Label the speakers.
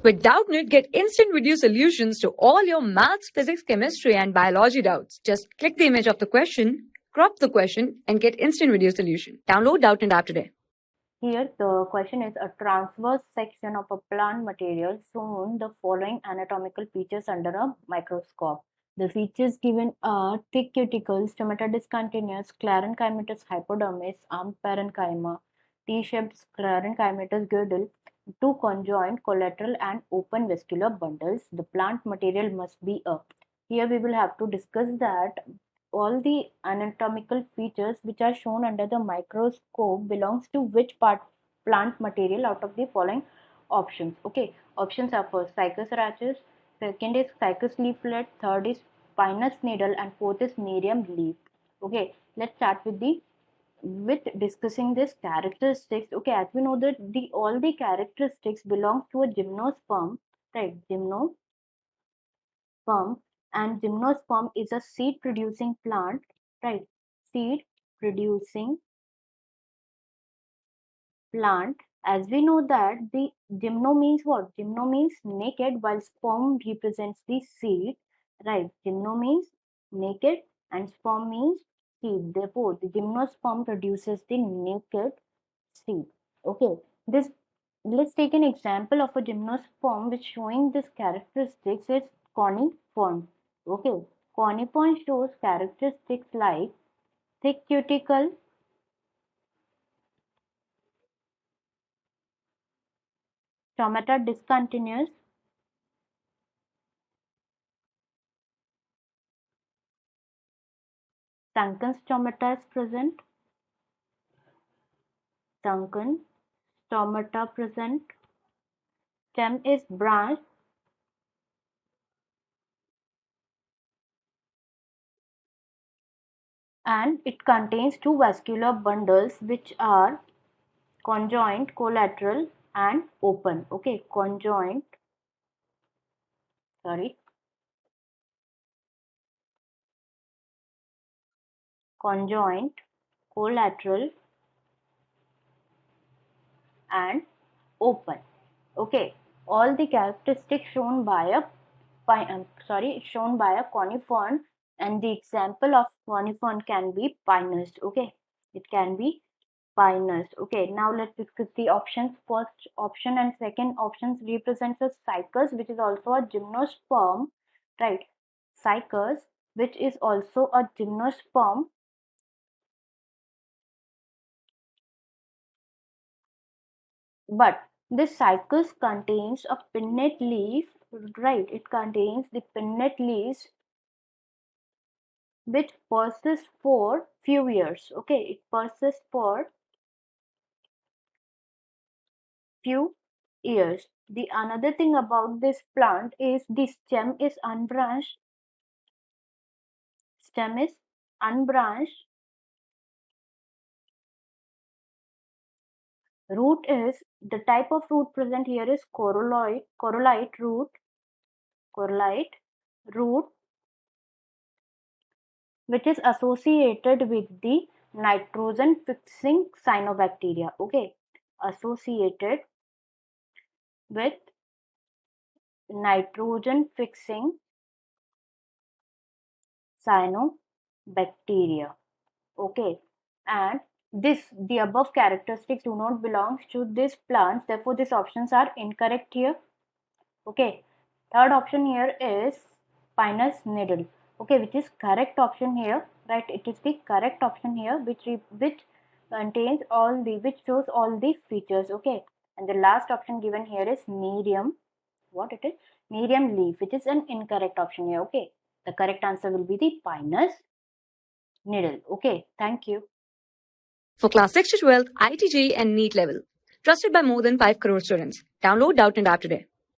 Speaker 1: With Doubtnut, get instant video solutions to all your maths, physics, chemistry, and biology doubts. Just click the image of the question, crop the question, and get instant video solution. Download Doubtnut app today.
Speaker 2: Here the question is a transverse section of a plant material shown the following anatomical features under a microscope. The features given are thick cuticle, stomata discontinuous, sclerenchymatous hypodermis, parenchyma, T-shaped sclerenchymatous girdle, two conjoint, collateral and open vascular bundles. The plant material must be a. Here we will have to discuss that all the anatomical features which are shown under the microscope belongs to which plant material out of the following options. Okay, options are first cycus, second is cycus leaflet, third is pinus needle, and fourth is nerium leaf. Okay, let's start with discussing this characteristics. Okay, as we know that all the characteristics belongs to a gymnosperm, right? Gymnosperm, and gymnosperm is a seed producing plant, right? Seed producing plant. As we know that the gymno means what? Gymno means naked, while sperm represents the seed, right? Gymno means naked and sperm means seed. Therefore, the gymnosperm produces the naked seed. Okay, this let's take an example of a gymnosperm which showing this characteristics is coniform. Okay, coniform shows characteristics like thick cuticle, stomata discontinuous, sunken stomata is present, sunken stomata present, stem is branched, and it contains two vascular bundles which are conjoint, collateral and open. Okay, conjoint collateral and open. Okay, all the characteristics shown by a coniform, and the example of coniform can be pinus. Okay, it can be pinus. Okay, now let's discuss the options. First option and second options represents a cycus, which is also a gymnosperm, right? Cycus, which is also a gymnosperm, but this cycus contains a pinnate leaf, right? It contains the pinnate leaves which persists for few years. Okay, it persists for few years. The another thing about this plant is the stem is unbranched. Stem is unbranched. Root is the type of root present here is corollite root, which is associated with the nitrogen fixing cyanobacteria. Okay, associated with nitrogen fixing cyanobacteria. Okay, and the above characteristics do not belong to these plants, therefore these options are incorrect here. Okay, third option here is pinus needle. Okay, which is correct option here, right? It is the correct option here which contains all the, which shows all the features. Okay, and the last option given here is nerium, what it is, nerium leaf, which is an incorrect option here. Okay, the correct answer will be the pinus needle. Okay, thank you.
Speaker 1: For class 6 to 12, ITG and NEET level. Trusted by more than 5 crore students. Download Doubtnut app today.